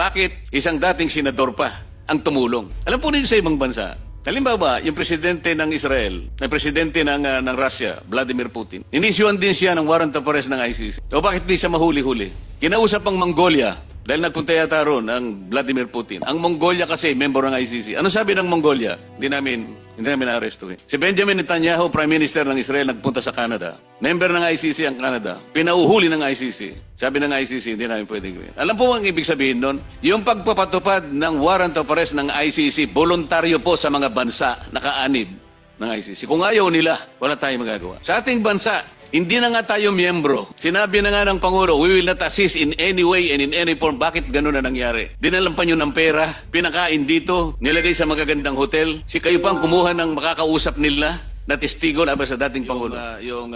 Bakit isang dating senador pa ang tumulong? Alam po ninyo sa ibang bansa, halimbawa, yung presidente ng Israel, na presidente ng Russia, Vladimir Putin, inisyuan din siya ng warrant of arrest ng ICC. O bakit di siya mahuli-huli? Kinausap ang Mongolia, dahil nagpunta yata roon ang Vladimir Putin. Ang Mongolia kasi, member ng ICC. Ano sabi ng Mongolia? Hindi namin na-arresto eh. Si Benjamin Netanyahu, Prime Minister ng Israel, nagpunta sa Canada. Member ng ICC ang Canada. Pinauhuli ng ICC. Sabi ng ICC, hindi namin pwedeng gawin. Alam po ang ibig sabihin nun? Yung pagpapatupad ng warrant of arrest ng ICC, voluntaryo po sa mga bansa nakaanib ng ICC. Kung ayaw nila, wala tayong magagawa. Sa ating bansa, hindi na nga tayo miyembro. Sinabi na nga ng Pangulo, we will not assist in any way and in any form. Bakit ganun na nangyari? Dinalampan nyo ng pera, pinakain dito, nilagay sa magagandang hotel. Si kayo pang kumuha ng makakausap nila na testigo laban sa dating Pangulo. Yung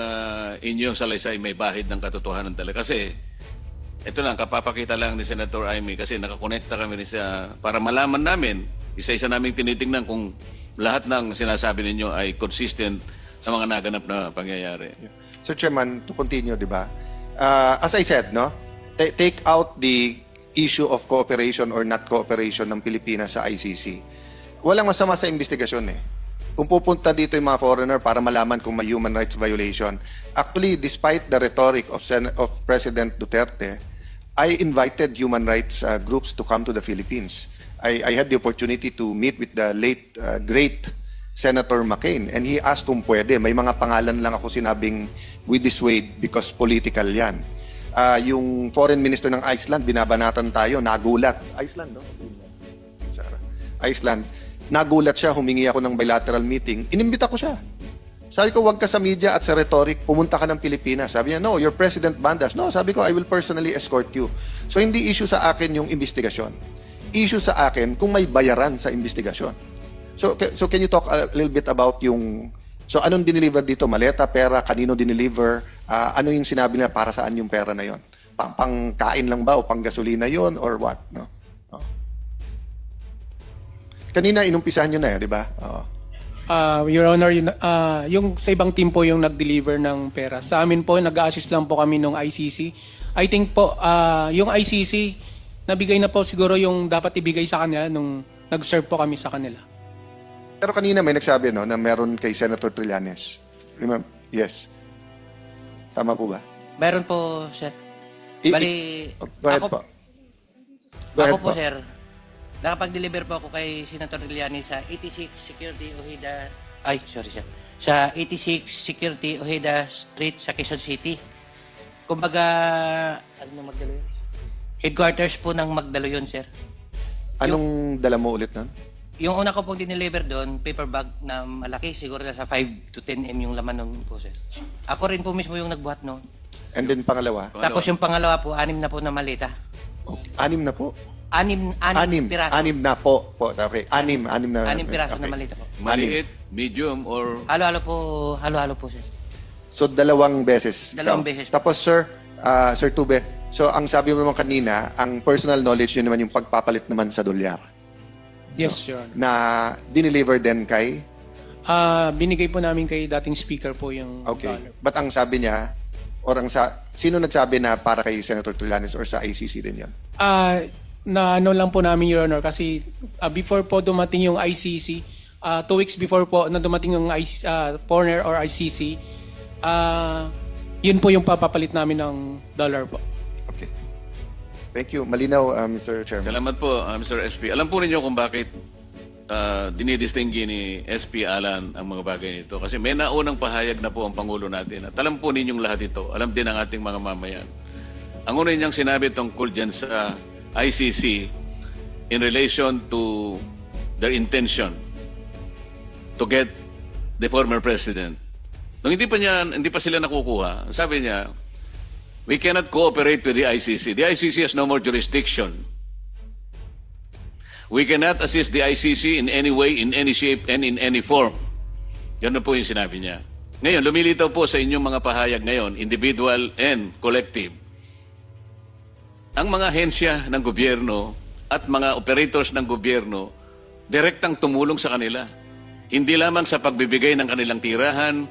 inyong salaysay may bahid ng katotohanan talaga. Kasi, ito lang, kapapakita lang ni Senator Amy kasi nakakonekta kami siya para malaman namin, isa-isa naming tinitingnan kung lahat ng sinasabi ninyo ay consistent sa mga naganap na pangyayari. So, Chairman, to continue, di ba? As I said, no, take out the issue of cooperation or not cooperation ng Pilipinas sa ICC. Walang masama sa investigasyon eh. Kung pupunta dito yung mga foreigner para malaman kung may human rights violation. Actually, despite the rhetoric of President Duterte, I invited human rights groups to come to the Philippines. I had the opportunity to meet with the late, great Senator McCain, and he asked kung pwede. May mga pangalan lang ako sinabing we dissuade because political yan. Yung foreign minister ng Iceland, binabanatan tayo, nagulat. Iceland, no? Iceland. Nagulat siya, humingi ako ng bilateral meeting. Inimbita ko siya. Sabi ko, wag ka sa media at sa rhetoric, pumunta ka ng Pilipinas. Sabi niya, no, your president banned us. No, sabi ko, I will personally escort you. So, hindi issue sa akin yung investigasyon. Issue sa akin kung may bayaran sa investigasyon. So can you talk a little bit about yung... So, anong dineliver dito? Maleta, pera, kanino dineliver? Ano yung sinabi nila para saan yung pera na yon? Pangkain lang ba o pang gasolina yon or what? No? Oh. Kanina, inumpisahan nyo na di ba? Oh. Your Honor, yung sa ibang team po yung nag-deliver ng pera. Sa amin po, nag-assist lang po kami ng ICC. I think po, yung ICC, nabigay na po siguro yung dapat ibigay sa kanila nung nag-serve po kami sa kanila. Pero kanina may nagsabi no, na meron kay Senator Trillanes. Remember? Yes. Tama po ba? Meron po, sir. Bali, Go ahead ako, po. Go ahead ako po, sir, nakapag-deliver po ako kay Senator Trillanes sa 86 Security Ojeda, sa 86 Security Ojeda Street sa Quezon City. Kumbaga, ano na Magdalo yun? Headquarters po ng Magdalo yun, sir. Anong dala mo ulit nun? Yung una ko pong dineliver doon, paper bag na malaki, siguro nasa 5 to 10 m yung laman nun po, sir. Ako rin po mismo yung nagbuhat noon. And then pangalawa? Tapos yung pangalawa po, 6 na po na malita. Okay. 6 na po? 6 piraso. 6 na po. Okay. 6 na. 6 piraso okay. na malita po. Maliit, medium, or... Halo-halo po, sir. So, dalawang beses. Dalawang beses po. Tapos, sir, Sir Tube, so ang sabi mo naman kanina, ang personal knowledge yun naman yung pagpapalit naman sa dolyar. Yes, Your Honor. Na dineliver din kay? Binigay po namin kay dating speaker po yung Okay. dollar. But ang sabi niya, or sino nagsabi na para kay Senator Trillanes or sa ICC din yan? Na ano lang po namin, Your Honor, kasi before po dumating yung ICC, 2 weeks before po na dumating yung foreigner or ICC, yun po yung papapalit namin ng dollar po. Okay. Thank you. Malinaw, Mr. Chairman. Salamat po, Mr. SP. Alam po ninyo kung bakit dinidistinggi ni SP Alan ang mga bagay nito. Kasi may naunang pahayag na po ang Pangulo natin. At alam po ninyong lahat ito. Alam din ng ating mga mamayan. Ang una niyang sinabi tungkol dyan sa ICC in relation to their intention to get the former president. Nung hindi pa sila nakukuha, sabi niya, we cannot cooperate with the ICC. The ICC has no more jurisdiction. We cannot assist the ICC in any way, in any shape, and in any form. Ganun po yung sinabi niya. Ngayon, lumilitaw po sa inyong mga pahayag ngayon, individual and collective. Ang mga ahensya ng gobyerno at mga operators ng gobyerno, direktang tumulong sa kanila. Hindi lamang sa pagbibigay ng kanilang tirahan,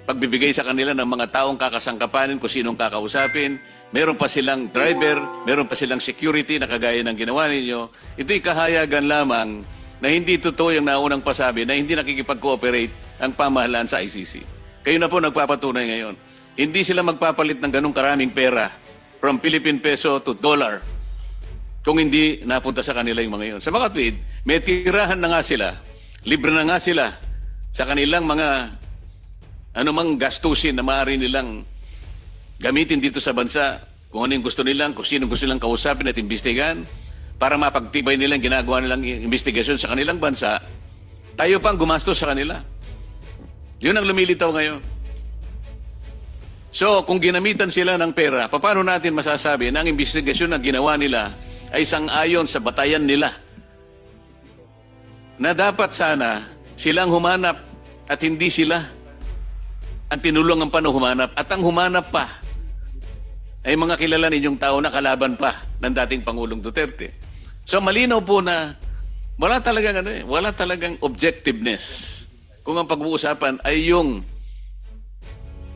pagbibigay sa kanila ng mga taong kakasangkapanin kung sinong kakausapin. Meron pa silang driver, meron pa silang security na kagaya ng ginawa ninyo. Ito'y kahayagan lamang na hindi totoo yung naunang pasabi na hindi nakikipag-cooperate ang pamahalaan sa ICC. Kayo na po nagpapatunay ngayon. Hindi sila magpapalit ng ganung karaming pera from Philippine peso to dollar kung hindi napunta sa kanila yung mga yun. Sa mga tweet, may tirahan na nga sila, libre na nga sila sa kanilang mga anumang gastusin na maaari nilang gamitin dito sa bansa, kung ano yung gusto nilang, kung sino gusto nilang kausapin at imbestigan, para mapagtibay nilang ginagawa nilang investigasyon sa kanilang bansa, tayo pang gumastos sa kanila. Yun ang lumilitaw ngayon. So, kung ginamitan sila ng pera, paano natin masasabi na ang investigasyon na ginawa nila ay sang-ayon sa batayan nila? Na dapat sana silang humanap at hindi sila ang tinulungan pa na humanap. At ang humanap pa ay mga kilala ninyong tao na kalaban pa ng dating Pangulong Duterte. So, malinaw po na wala talagang objectiveness kung ang pag-uusapan ay yung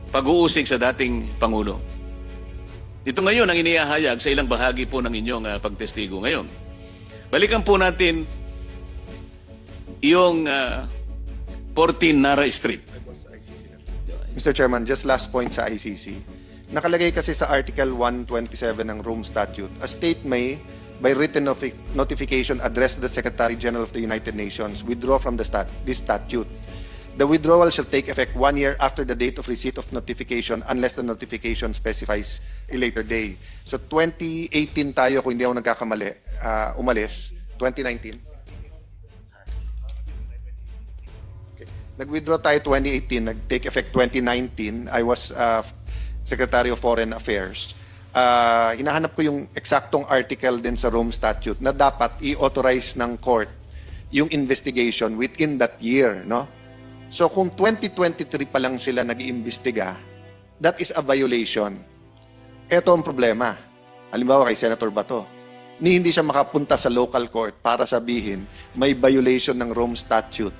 pag-uusig sa dating Pangulo. Ito ngayon ang inihahayag sa ilang bahagi po ng inyong pagtestigo ngayon. Balikan po natin yung 14 Nara Street. Mr. Chairman, just last point sa ICC. Nakalagay kasi sa Article 127 ng Rome Statute, a state may, by written notification, address the Secretary General of the United Nations, withdraw from this statute. The withdrawal shall take effect 1 year after the date of receipt of notification unless the notification specifies a later day. So 2018 tayo, kung hindi ako nagkakamali, umalis. 2019? Okay. Nag-withdraw tayo 2018, nag-take effect 2019. I was Secretary of Foreign Affairs. Hinahanap ko yung eksaktong article din sa Rome Statute na dapat i-authorize ng court yung investigation within that year, no? So kung 2023 pa lang sila nag-iimbestiga, that is a violation. Ito ang problema. Halimbawa kay Senator Bato, hindi siya makapunta sa local court para sabihin may violation ng Rome Statute.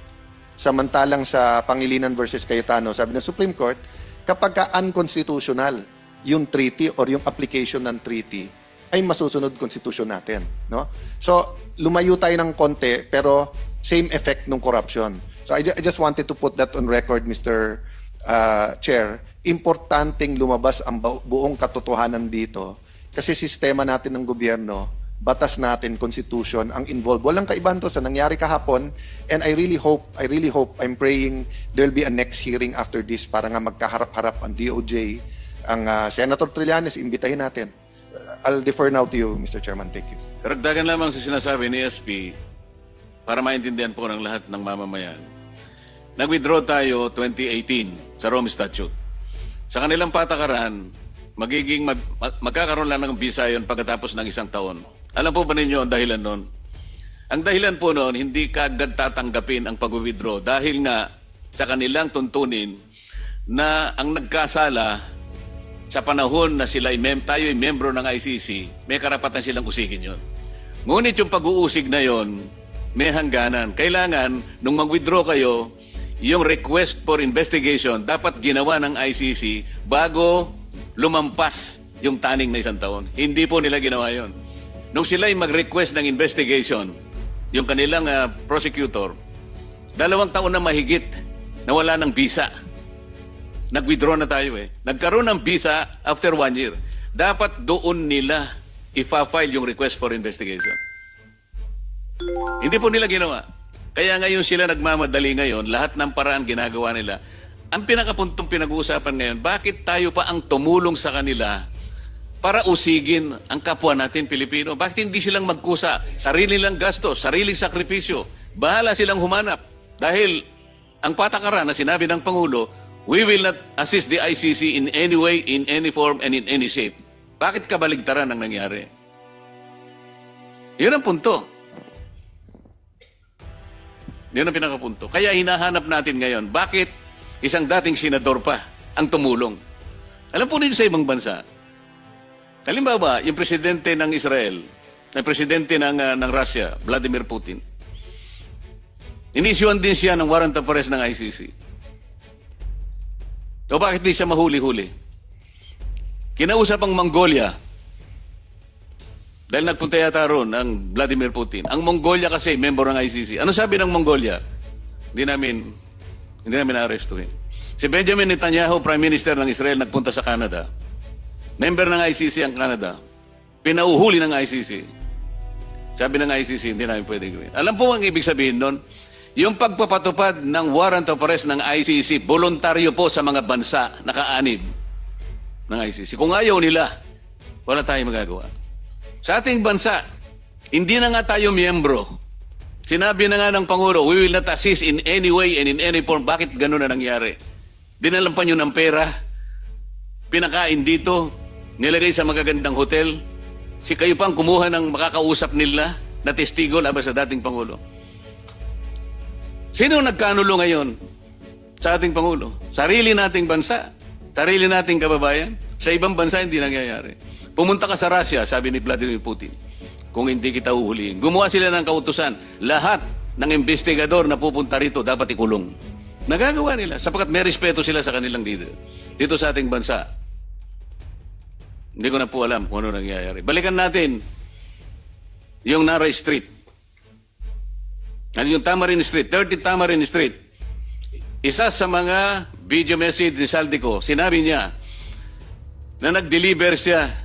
Samantalang sa Pangilinan versus Cayetano, sabi ng Supreme Court, kapag ka unconstitutional yung treaty or yung application ng treaty, ay masusunod konstitusyon natin. No? So, lumayo tayo ng konti, pero same effect ng corruption. So I just wanted to put that on record, Mr. Chair. Importanteng lumabas ang buong katotohanan dito kasi sistema natin ng gobyerno, batas natin, constitution ang involved. Walang kaibahan to sa nangyari kahapon, and I really hope, I'm praying there'll be a next hearing after this para nga magkaharap-harap ang DOJ, ang Senator Trillanes, imbitahin natin. I'll defer now to you, Mr. Chairman. Thank you. Karagdagan lamang sa sinasabi ni SP para maintindihan po ng lahat ng mamamayan. Nag-withdraw tayo 2018 sa Rome Statute. Sa kanilang patakaran, magkakaroon lang ng visa yun pagkatapos ng 1 taon. Alam po ba ninyo ang dahilan nun? Ang dahilan po nun, hindi kaagad tatanggapin ang pag-withdraw dahil nga sa kanilang tuntunin na ang nagkasala sa panahon na tayo ay membro ng ICC, may karapatan silang usigin yun. Ngunit yung pag-uusig na yun, may hangganan. Kailangan, nung mag-withdraw kayo, yung request for investigation dapat ginawa ng ICC bago lumampas yung taning na 1 taon. Hindi po nila ginawa yon. Nung sila ay mag-request ng investigation, yung kanilang prosecutor, 2 taon na mahigit na wala ng visa. Nag-withdraw na tayo eh. Nagkaroon ng visa after 1 year. Dapat doon nila ipa-file yung request for investigation. Hindi po nila ginawa. Kaya ngayon sila nagmamadali ngayon, lahat ng paraan ginagawa nila. Ang pinakapuntong pinag-uusapan ngayon, bakit tayo pa ang tumulong sa kanila para usigin ang kapwa natin Pilipino? Bakit hindi silang magkusa? Sarili lang gasto, sariling sakripisyo. Bahala silang humanap. Dahil ang patakaran na sinabi ng Pangulo, we will not assist the ICC in any way, in any form, and in any shape. Bakit kabaligtaran ang nangyari? Yun ang punto. Yun ang pinakapunto. Kaya hinahanap natin ngayon, bakit isang dating senador pa ang tumulong? Alam po ninyo sa ibang bansa, halimbawa, yung presidente ng Israel, ang presidente ng Russia, Vladimir Putin, inisyuan din siya ng warrant of arrest ng ICC. O bakit di siya mahuli-huli? Kinausap ang Mongolia. Dahil nagpunta yata roon ang Vladimir Putin. Ang Mongolia kasi, member ng ICC. Ano sabi ng Mongolia? Hindi namin na-arrestuhin. Si Benjamin Netanyahu, Prime Minister ng Israel, nagpunta sa Canada. Member ng ICC ang Canada. Pinauhuli ng ICC. Sabi ng ICC, hindi namin pwede gawin. Alam po ang ibig sabihin nun? Yung pagpapatupad ng warrant of arrest ng ICC, voluntaryo po sa mga bansa nakaanib ng ICC. Kung ayaw nila, wala tayong magagawa. Sa ating bansa, hindi na nga tayo miyembro. Sinabi na nga ng Pangulo, we will not assist in any way and in any form. Bakit gano'n na nangyari? Dinalampan nyo ng pera, pinakain dito, nilagay sa magagandang hotel. Si kayo pang kumuha ng makakausap nila na testigo laban sa dating Pangulo. Sino nagkanulo ngayon sa ating Pangulo? Sarili nating bansa, sarili nating kababayan. Sa ibang bansa hindi nangyayari. Pumunta ka sa Russia, sabi ni Vladimir Putin, kung hindi kita uhulihin. Gumawa sila ng kautusan. Lahat ng investigador na pupunta rito dapat ikulong. Nagagawa nila sapagkat may respeto sila sa kanilang leader. Dito sa ating bansa, hindi ko na po alam kung ano nangyayari. Balikan natin yung Naray Street. Yung Tamarin Street, 30 Tamarin Street. Isa sa mga video message ni Saldico, sinabi niya na nag-deliver siya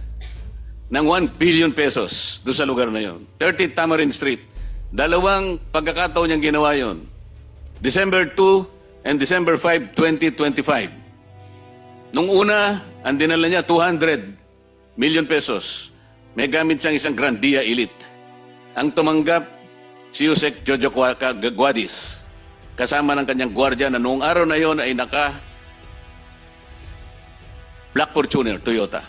ng 1 billion pesos doon sa lugar na yon. 30 Tamarin Street. Dalawang pagkakataon niyang ginawa yon. December 2 and December 5, 2025. Nung una, ang dinala niya 200 million pesos. May gamit siyang isang Grandia Elite. Ang tumanggap si Yusek Jojo Guadis, kasama ng kanyang gwardiya na noong araw na yon ay naka Black Fortuner, Toyota.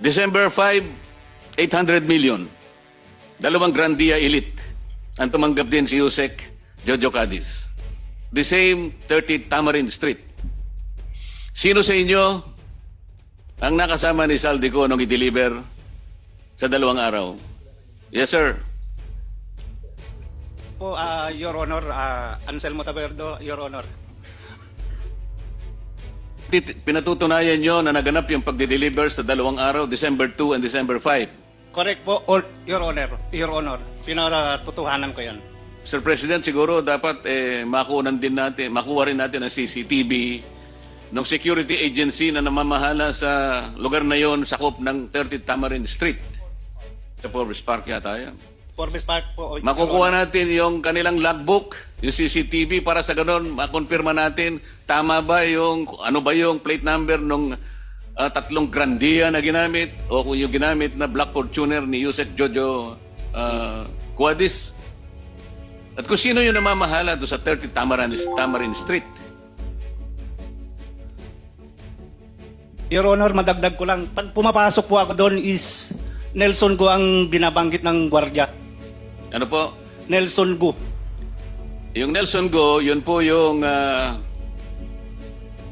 December 5, 800 million. Dalawang Grandia Elite. Ang tumanggap din si Yusek Jojo Guadis. The same 30 Tamarin Street. Sino sa inyo ang nakasama ni Saldico nung i-deliver sa 2 araw? Yes, sir. Po, Your Honor, Anselmo Taberdo, Your Honor. Pinatutunayan nyo na naganap yung pagde-deliver sa 2 araw, December 2 and December 5. Correct po, Your Honor. Your Honor, pinatutuhanan ko yan. Sir President, siguro dapat makuha rin natin ang CCTV ng security agency na namamahala sa lugar na yon, sakop ng 30 Tamarin Street. Sa Forbes Park yata yan. Forbes Park po. Makukuha natin yung kanilang logbook, yung CCTV, para sa ganon, makonfirma natin tama ba yung, ano ba yung plate number ng 3 Grandia na ginamit o kung yung ginamit na Black Fortuner ni Yusek Jojo Guadis. At kung sino yung namamahala doon sa 30 Tamarin Street. Your Honor, madagdag ko lang. Pag pumapasok po ako doon is Nelson Go ang binabanggit ng gwardiya. Ano po? Nelson Go. Yung Nelson Go, yun po yung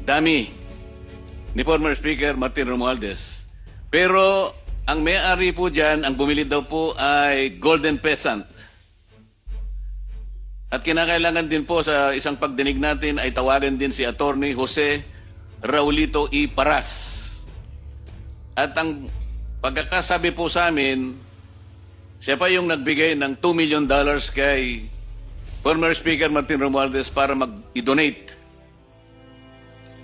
dami ni former Speaker Martin Romualdez. Pero ang may-ari po dyan, ang bumili daw po ay Golden Peasant. At kinakailangan din po sa isang pagdinig natin ay tawagan din si Attorney Jose Raulito E. Paras. At ang pagkakasabi po sa amin, siya pa yung nagbigay ng $2 million kay former Speaker Martin Romualdez para mag-donate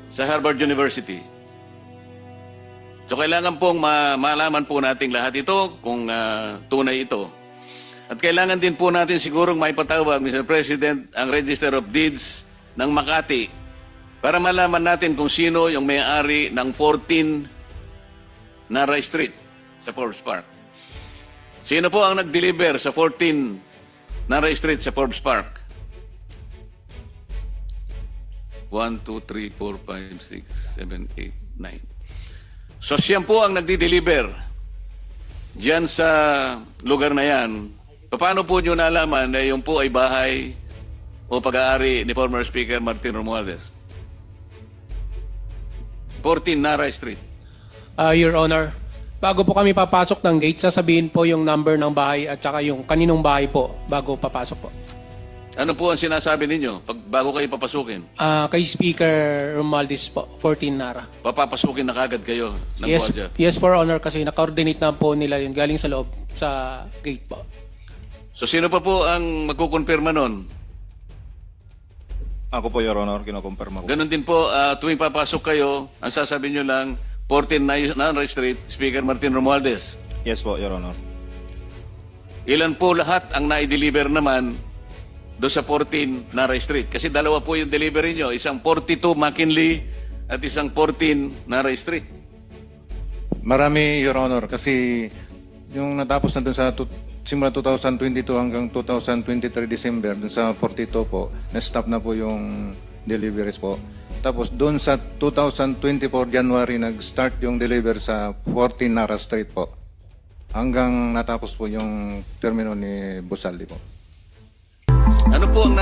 sa Harvard University. So kailangan pong malaman po natin lahat ito kung tunay ito. At kailangan din po natin sigurong maipatawag, Mr. President, ang Register of Deeds ng Makati para malaman natin kung sino yung may-ari ng 14 Naray Street sa Forbes Park. Sino po ang nag-deliver sa 14 Naray Street sa Forbes Park? 1, 2, 3, 4, 5, 6, 7, 8, 9. So siya po ang nagdi-deliver diyan sa lugar na yan. Paano po nyo nalaman na yung po ay bahay o pag-aari ni former Speaker Martin Romualdez? 14 Naray Street. Your Honor, bago po kami papasok ng gate, sasabihin po yung number ng bahay at saka yung kaninong bahay po bago papasok po. Ano po ang sinasabi ninyo bago kayo papasukin? Kay Speaker Romualdez po, 14 Nara. Papapasukin na kagad kayo ng gwardiya? Yes, for honor, kasi na-coordinate na po nila yun galing sa loob, sa gate po. So sino pa po ang magkukonfirma nun? Ako po, Your Honor, kinokonfirma ko. Ganon din po, tuwing papasok kayo, ang sasabihin nyo lang, 14 Nanay Street, Speaker Martin Romualdez. Yes po, Your Honor. Ilan po lahat ang na-deliver naman do sa 14 Nanay Street? Kasi dalawa po yung delivery nyo, isang 42 McKinley at isang 14 Nanay Street. Marami, Your Honor, kasi yung natapos na dun sa simula 2022 hanggang 2023 December, dun sa 42 po, na-stop na po yung deliveries po. Tapos dun sa 2024 January, nag-start yung deliver sa 14 Nara Street po. Hanggang natapos po yung termino ni Busaldi po. Ano po ang